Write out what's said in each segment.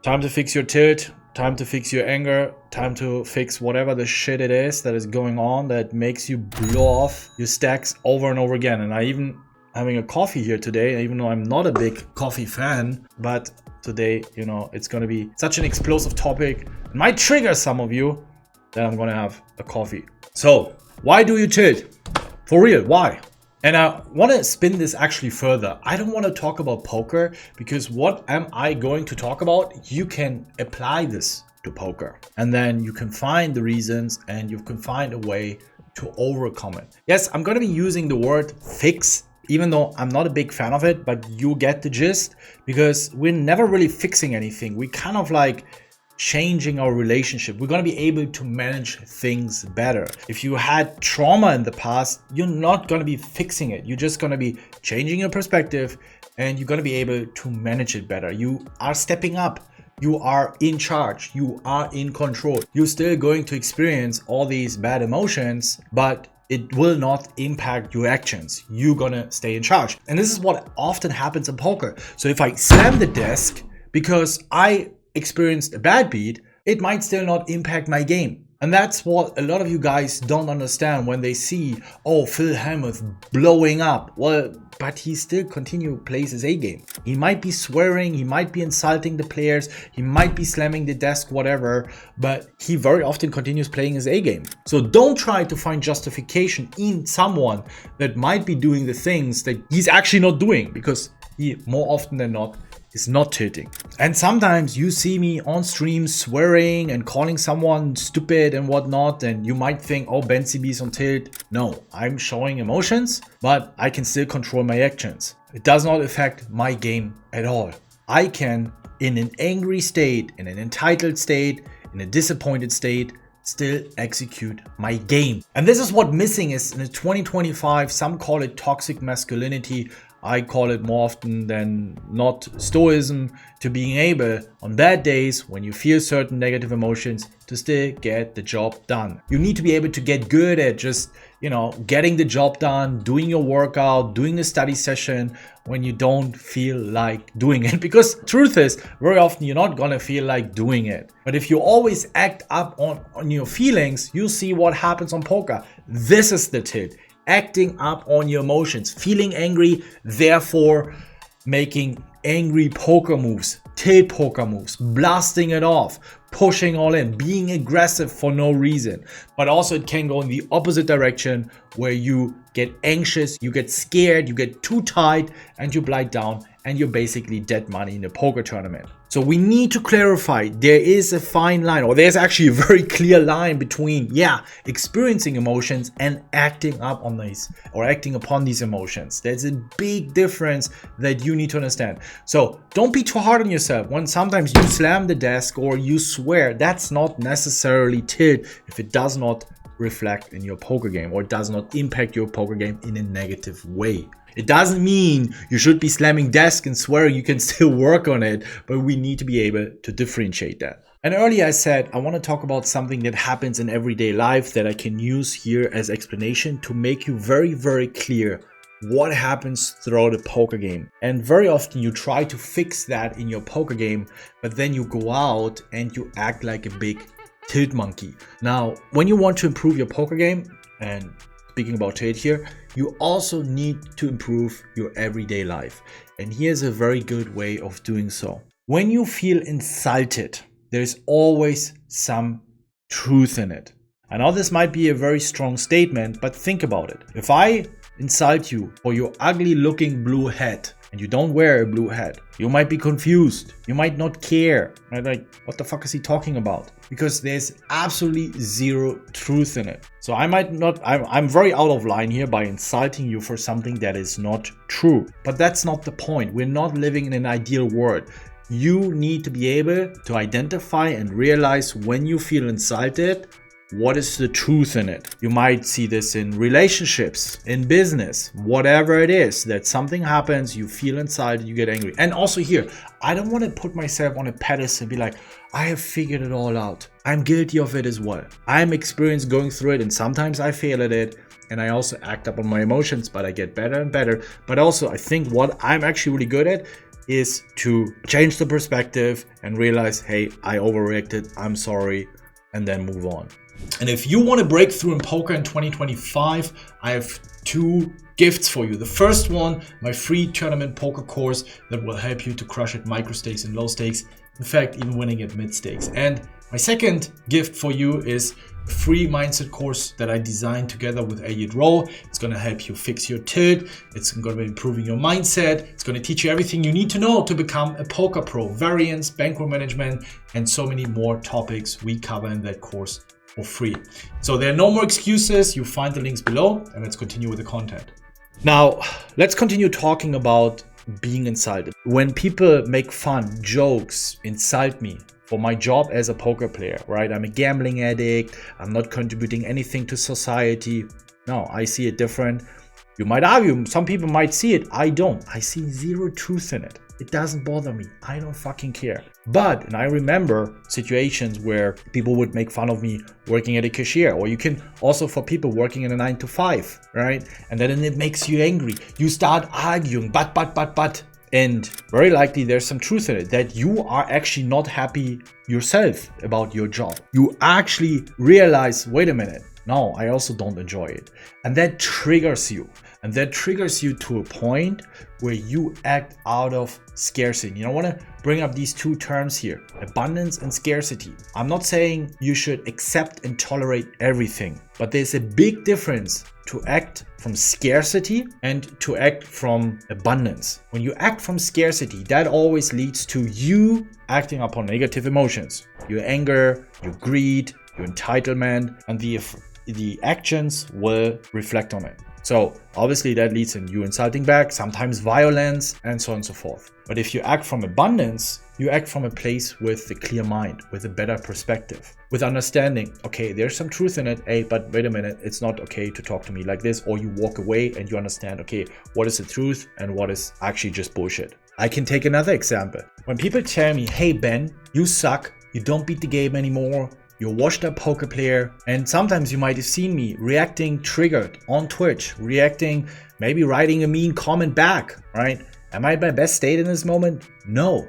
Time to fix your tilt, time to fix your anger, time to fix whatever the shit it is that is going on that makes you blow off your stacks over and over again. And I even having a coffee here today, even though I'm not a big coffee fan, but today, you know, it's going to be such an explosive topic. It might trigger some of you that I'm going to have a coffee. So why do you tilt? For real, why? And I want to spin this actually further. I don't want to talk about poker because what am I going to talk about? You can apply this to poker and then you can find the reasons and you can find a way to overcome it. Yes, I'm going to be using the word fix, even though I'm not a big fan of it, but you get the gist because we're never really fixing anything. We kind of like changing our relationship. We're going to be able to manage things better. If you had trauma in the past, you're not going to be fixing it. You're just going to be changing your perspective and you're going to be able to manage it better. You are stepping up. You are in charge. You are in control. You're still going to experience all these bad emotions, but it will not impact your actions. You're going to stay in charge. And this is what often happens in poker. So if I slam the desk because I experienced a bad beat, it might still not impact my game. And that's what a lot of you guys don't understand when they see, oh, Phil Hellmuth blowing up. Well, but he still plays his A game. He might be swearing, he might be insulting the players, he might be slamming the desk, whatever, but he very often continues playing his A game. So don't try to find justification in someone that might be doing the things that he's actually not doing, because he more often than not is not tilting. And sometimes you see me on stream swearing and calling someone stupid and whatnot, and you might think, oh, Bencb is on tilt. No, I'm showing emotions, but I can still control my actions. It does not affect my game at all. I can, in an angry state, in an entitled state, in a disappointed state, still execute my game. And this is what missing is in 2025. Some call it toxic masculinity. I call it more often than not stoicism, to being able on bad days when you feel certain negative emotions to still get the job done. You need to be able to get good at just, you know, getting the job done, doing your workout, doing the study session when you don't feel like doing it. Because truth is, very often you're not gonna feel like doing it. But if you always act up on your feelings, you'll see what happens on poker. This is the tilt. Acting up on your emotions, feeling angry, therefore making angry poker moves, tilt poker moves, blasting it off, pushing all in, being aggressive for no reason. But also it can go in the opposite direction where you get anxious, you get scared, you get too tight and you blind down and you're basically dead money in a poker tournament. So we need to clarify, there is a fine line, or there's actually a very clear line between, experiencing emotions and acting up on these, or acting upon these emotions. There's a big difference that you need to understand. So don't be too hard on yourself. When sometimes you slam the desk or you swear, that's not necessarily tilt if it does not reflect in your poker game or does not impact your poker game in a negative way. It doesn't mean you should be slamming desk and swearing. You can still work on it, but we need to be able to differentiate that. And earlier I said I want to talk about something that happens in everyday life that I can use here as explanation to make you very, very clear what happens throughout a poker game. And very often you try to fix that in your poker game, but then you go out and you act like a big tilt monkey. Now, when you want to improve your poker game, and speaking about tilt here, you also need to improve your everyday life. And here's a very good way of doing so. When you feel insulted, there's always some truth in it. I know this might be a very strong statement, but think about it. If I insult you for your ugly looking blue hat, and you don't wear a blue hat, you might be confused. You might not care. Right? Like, what the fuck is he talking about? Because there's absolutely zero truth in it. So I might not, I'm very out of line here by insulting you for something that is not true. But that's not the point. We're not living in an ideal world. You need to be able to identify and realize when you feel insulted, what is the truth in it? You might see this in relationships, in business, whatever it is, that something happens, you feel inside, you get angry. And also here, I don't want to put myself on a pedestal and be like, I have figured it all out. I'm guilty of it as well. I'm experienced going through it and sometimes I fail at it. And I also act up on my emotions, but I get better and better. But also I think what I'm actually really good at is to change the perspective and realize, hey, I overreacted, I'm sorry, and then move on. And if you want to break through in poker in 2025, I have 2 gifts for you. The first one, my free tournament poker course that will help you to crush at micro stakes and low stakes. In fact, even winning at mid stakes. And my second gift for you is a free mindset course that I designed together with enroll. It's going to help you fix your tilt. It's going to be improving your mindset. It's going to teach you everything you need to know to become a poker pro, variance, bankroll management, and so many more topics we cover in that course for free. So there are no more excuses. You find the links below, and let's continue with the content. Now, let's continue talking about being insulted. When people make fun, jokes, insult me for my job as a poker player, right? I'm a gambling addict. I'm not contributing anything to society. No, I see it different. You might argue, some people might see it. I don't. I see zero truth in it. It doesn't bother me. I don't fucking care. But, and I remember situations where people would make fun of me working at a cashier, or you can also for people working in a 9-to-5, right? And then it makes you angry. You start arguing, but. And very likely there's some truth in it, that you are actually not happy yourself about your job. You actually realize, wait a minute, no, I also don't enjoy it. And that triggers you. And that triggers you to a point where you act out of scarcity. I want to bring up these 2 terms here, abundance and scarcity. I'm not saying you should accept and tolerate everything, but there's a big difference to act from scarcity and to act from abundance. When you act from scarcity, that always leads to you acting upon negative emotions. Your anger, your greed, your entitlement, and the actions will reflect on it. So obviously that leads in you insulting back, sometimes violence, and so on and so forth. But if you act from abundance, you act from a place with a clear mind, with a better perspective, with understanding, okay, there's some truth in it, hey, but wait a minute, it's not okay to talk to me like this, or you walk away and you understand, okay, what is the truth and what is actually just bullshit. I can take another example. When people tell me, hey Ben, you suck, you don't beat the game anymore, you're a washed up poker player, and sometimes you might have seen me reacting triggered on Twitch, reacting, maybe writing a mean comment back, right? Am I at my best state in this moment? No,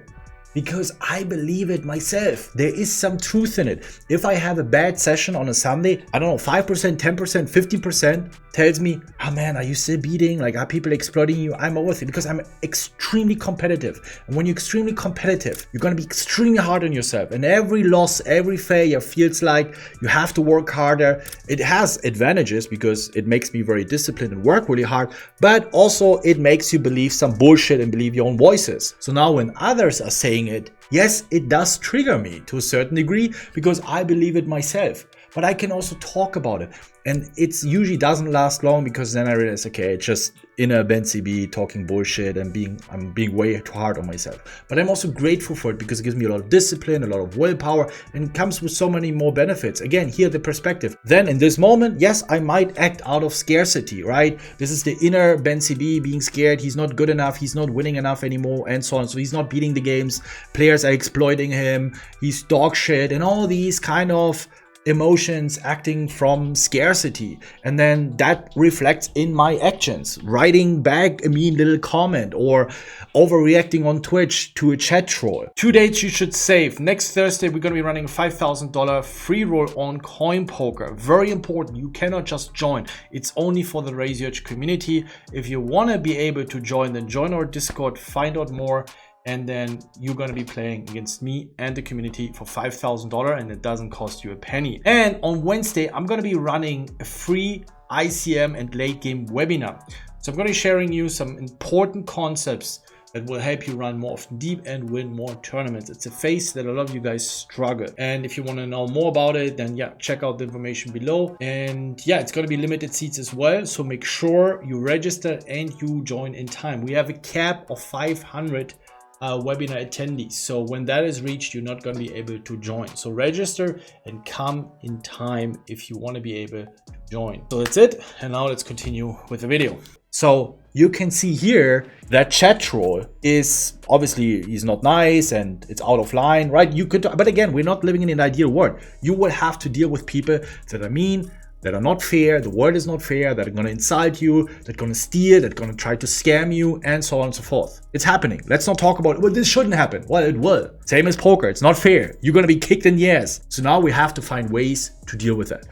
because I believe it myself. There is some truth in it. If I have a bad session on a Sunday, I don't know, 5%, 10%, 50% tells me, oh man, are you still beating? Like, are people exploiting you? I'm over it because I'm extremely competitive. And when you're extremely competitive, you're going to be extremely hard on yourself. And every loss, every failure feels like you have to work harder. It has advantages because it makes me very disciplined and work really hard, but also it makes you believe some bullshit and believe your own voices. So now when others are saying it, yes, it does trigger me to a certain degree because I believe it myself. But I can also talk about it. And it usually doesn't last long because then I realize, okay, it's just inner Bencb talking bullshit and I'm being way too hard on myself. But I'm also grateful for it because it gives me a lot of discipline, a lot of willpower, and it comes with so many more benefits. Again, here the perspective. Then in this moment, yes, I might act out of scarcity, right? This is the inner Bencb being scared. He's not good enough. He's not winning enough anymore and so on. So he's not beating the games. Players are exploiting him. He's dog shit and all these kind of emotions acting from scarcity, and then that reflects in my actions, writing back a mean little comment or overreacting on Twitch to a chat troll. 2 dates you should save. Next Thursday we're going to be running a $5,000 free roll on coin poker. Very important, you cannot just join. It's only for the Raise Your Edge community. If you want to be able to join, then join our Discord, find out more, and then you're going to be playing against me and the community for $5,000, and it doesn't cost you a penny. And on Wednesday, I'm going to be running a free ICM and late game webinar. So I'm going to be sharing you some important concepts that will help you run more often deep and win more tournaments. It's a phase that a lot of you guys struggle. And if you want to know more about it, then yeah, check out the information below. And yeah, it's going to be limited seats as well. So make sure you register and you join in time. We have a cap of 500 webinar attendees. So when that is reached, you're not going to be able to join. So register and come in time if you want to be able to join. So that's it. And now let's continue with the video. So you can see here that chat troll is obviously, he's not nice and it's out of line, right? You could, but again, we're not living in an ideal world. You will have to deal with people that are mean, that are not fair, the world is not fair, that are going to insult you, that are going to steal, that are going to try to scam you, and so on and so forth. It's happening. Let's not talk about, well, this shouldn't happen. Well, it will. Same as poker. It's not fair. You're going to be kicked in the ass. So now we have to find ways to deal with that.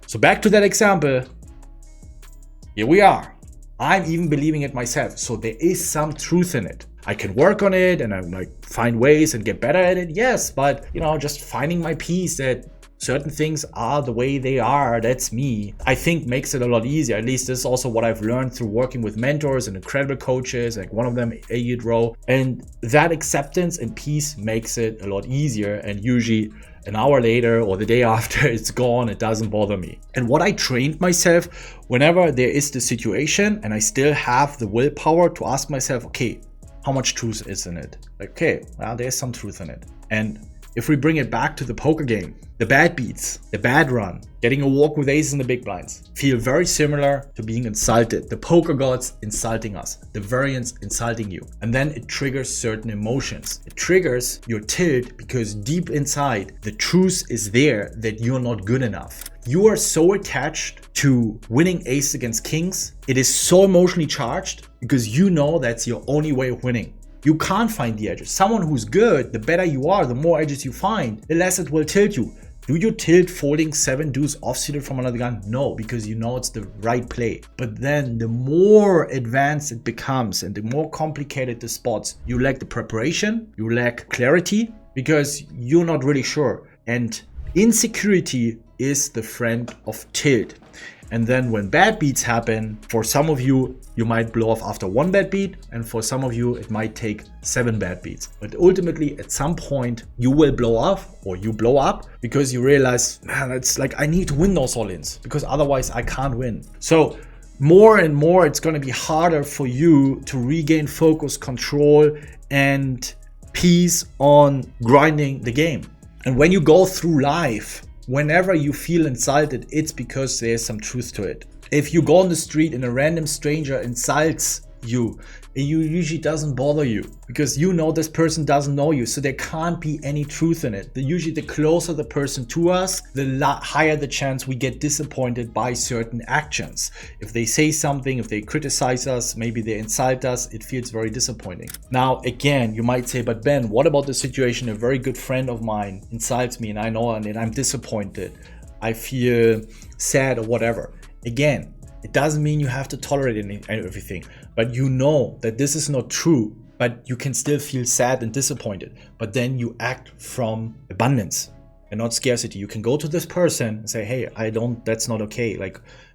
So back to that example. Here we are. I'm even believing it myself. So there is some truth in it. I can work on it and I like find ways and get better at it. Yes, but just finding my peace that certain things are the way they are, that's me, I think makes it a lot easier. At least this is also what I've learned through working with mentors and incredible coaches, like one of them, Elliot Rowe. And that acceptance and peace makes it a lot easier. And usually an hour later or the day after, it's gone. It doesn't bother me. And what I trained myself, whenever there is the situation and I still have the willpower to ask myself, okay, how much truth is in it? Like, okay, well, there's some truth in it. And if we bring it back to the poker game, the bad beats, the bad run, getting a walk with aces in the big blinds feel very similar to being insulted. The poker gods insulting us, the variance insulting you. And then it triggers certain emotions. It triggers your tilt because deep inside, the truth is there that you're not good enough. You are so attached to winning aces against kings. It is so emotionally charged because you know that's your only way of winning. You can't find the edges. Someone who's good, the better you are, the more edges you find, the less it will tilt you. Do you tilt folding 7 deuce offsuited from another gun? No, because you know it's the right play. But then the more advanced it becomes and the more complicated the spots, you lack the preparation, you lack clarity because you're not really sure. And insecurity is the friend of tilt. And then when bad beats happen, for some of you, you might blow off after 1 bad beat, and for some of you, it might take 7 bad beats. But ultimately, at some point, you will blow off or you blow up because you realize, man, it's like I need to win those all-ins because otherwise I can't win. So more and more, it's going to be harder for you to regain focus, control, and peace on grinding the game. And when you go through life, whenever you feel insulted, it's because there's some truth to it. If you go on the street and a random stranger insults you, it usually doesn't bother you because you know this person doesn't know you, so there can't be any truth in it. Usually the closer the person to us, the higher the chance we get disappointed by certain actions. If they say something, if they criticize us, maybe they insult us, it feels very disappointing. Now again, you might say, but Ben, what about the situation a very good friend of mine insults me and I know and I'm disappointed, I feel sad or whatever. Again, it doesn't mean you have to tolerate everything, but you know that this is not true, but you can still feel sad and disappointed. But then you act from abundance and not scarcity. You can go to this person and say, hey, that's not okay.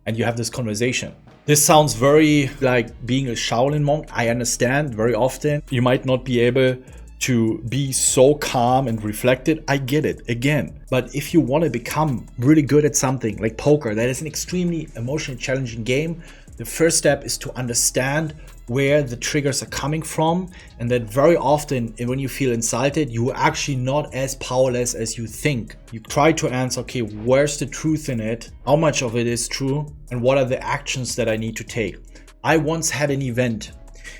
And you have this conversation. This sounds very like being a Shaolin monk. I understand very often you might not be able to be so calm and reflected. I get it again. But if you want to become really good at something like poker, that is an extremely emotionally challenging game, the first step is to understand where the triggers are coming from, and that very often when you feel insulted, you're actually not as powerless as you think. You try to answer, okay, where's the truth in it? How much of it is true? And what are the actions that I need to take? I once had an event,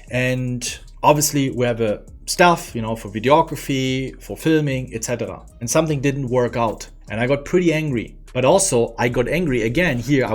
and obviously we have a stuff, for videography, for filming, etc. And something didn't work out. And I got pretty angry. But also I got angry again here.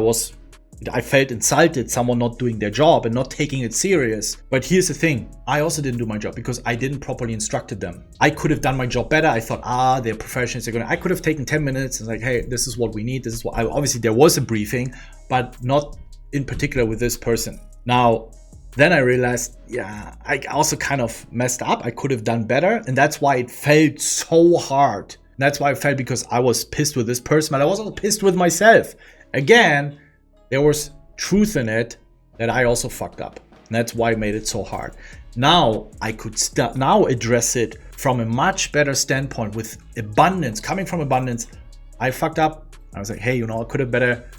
I felt insulted, someone not doing their job and not taking it serious. But here's the thing. I also didn't do my job because I didn't properly instructed them. I could have done my job better. I thought, they're professionals. I could have taken 10 minutes and like, hey, this is what we need. This is what obviously there was a briefing, but not in particular with this person. Now, then I realized, I also kind of messed up. I could have done better. And that's why it felt so hard. That's why I felt, because I was pissed with this person, but I was also pissed with myself. Again, there was truth in it that I also fucked up. And that's why it made it so hard. Now I could now address it from a much better standpoint with abundance, coming from abundance. I fucked up. I was like, hey, I could have better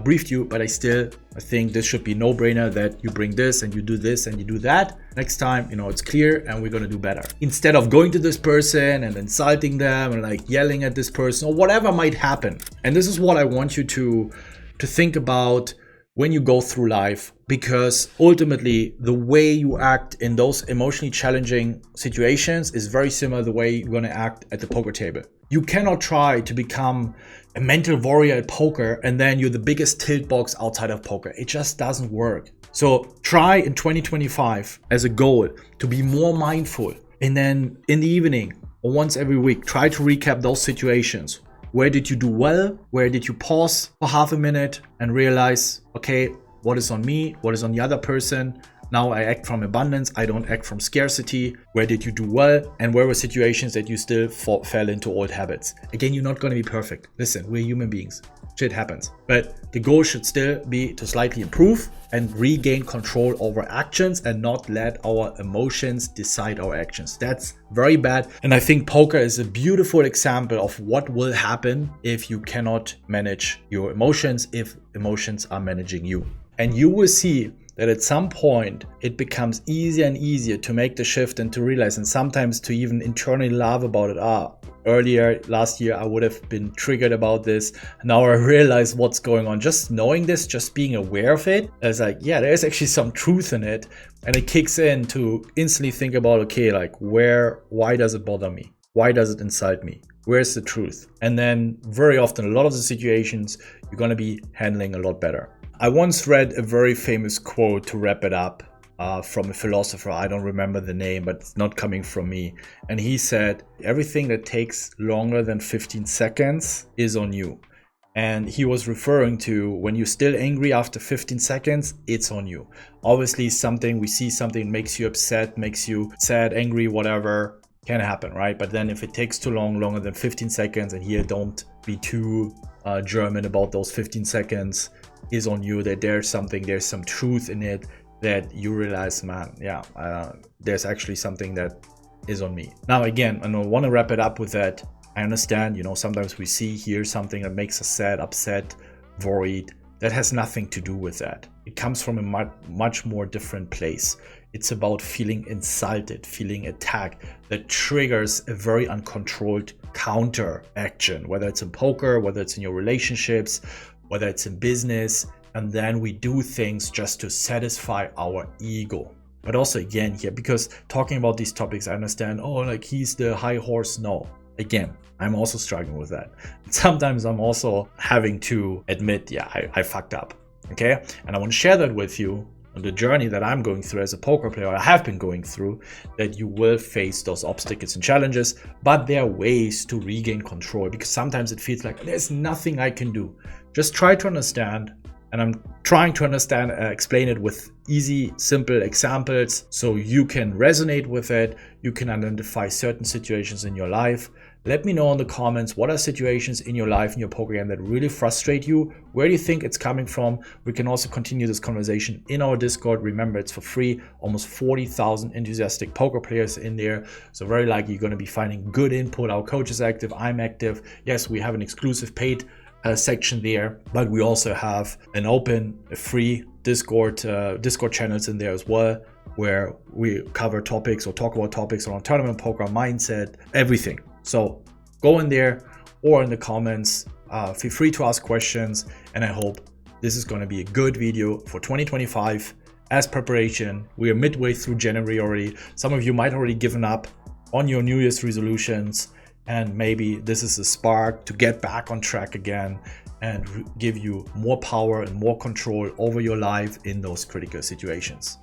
briefed you, but I think this should be no-brainer that you bring this and you do this and you do that. Next time, it's clear and we're gonna do better. Instead of going to this person and insulting them and like yelling at this person or whatever might happen. And this is what I want you to think about when you go through life, because ultimately the way you act in those emotionally challenging situations is very similar to the way you're going to act at the poker table. You cannot try to become a mental warrior at poker and then you're the biggest tilt box outside of poker. It just doesn't work. So try in 2025 as a goal to be more mindful, and then in the evening or once every week, try to recap those situations. Where did you do well? Where did you pause for half a minute and realize, okay, what is on me? What is on the other person? Now I act from abundance. I don't act from scarcity. Where did you do well? And where were situations that you still fell into old habits? Again, you're not going to be perfect. Listen, we're human beings. Shit happens. But the goal should still be to slightly improve and regain control over actions and not let our emotions decide our actions. That's very bad. And I think poker is a beautiful example of what will happen if you cannot manage your emotions, if emotions are managing you. And you will see that at some point it becomes easier and easier to make the shift and to realize, and sometimes to even internally laugh about it. Earlier last year I would have been triggered about this. Now I realize what's going on. Just knowing this, just being aware of it, it's like, yeah, there's actually some truth in it. And it kicks in to instantly think about, okay, like why does it bother me? Why does it insult me? Where's the truth? And then very often, a lot of the situations you're going to be handling a lot better. I once read a very famous quote to wrap it up from a philosopher. I don't remember the name, but it's not coming from me. And he said, everything that takes longer than 15 seconds is on you. And he was referring to when you're still angry after 15 seconds, it's on you. Obviously, we see something makes you upset, makes you sad, angry, whatever, can happen, right? But then if it takes too long, longer than 15 seconds, and here don't be too German about those 15 seconds, is on you, that there's some truth in it, that you realize, man, there's actually something that is on me. Now, again, I want to wrap it up with that. I understand, sometimes we hear something that makes us sad, upset, worried. That has nothing to do with that. It comes from a much more different place. It's about feeling insulted, feeling attacked, that triggers a very uncontrolled counter action, whether it's in poker, whether it's in your relationships, whether it's in business, and then we do things just to satisfy our ego. But also, again, here, because talking about these topics, I understand, like he's the high horse. No, again, I'm also struggling with that. Sometimes I'm also having to admit, I fucked up, okay? And I want to share that with you on the journey that I'm going through as a poker player, I have been going through, that you will face those obstacles and challenges, but there are ways to regain control, because sometimes it feels like there's nothing I can do. Just try to understand, and I'm trying to understand, explain it with easy, simple examples so you can resonate with it, you can identify certain situations in your life. Let me know in the comments, what are situations in your life, in your poker game, that really frustrate you? Where do you think it's coming from? We can also continue this conversation in our Discord. Remember, it's for free. Almost 40,000 enthusiastic poker players in there. So very likely you're going to be finding good input. Our coach is active. I'm active. Yes, we have an exclusive paid section there, but we also have a free Discord channels in there as well, where we cover topics or talk about topics around tournament poker, mindset, everything. So go in there or in the comments, feel free to ask questions, and I hope this is going to be a good video for 2025 as preparation. We are midway through January already. Some of you might already given up on your New Year's resolutions, and maybe this is a spark to get back on track again and give you more power and more control over your life in those critical situations.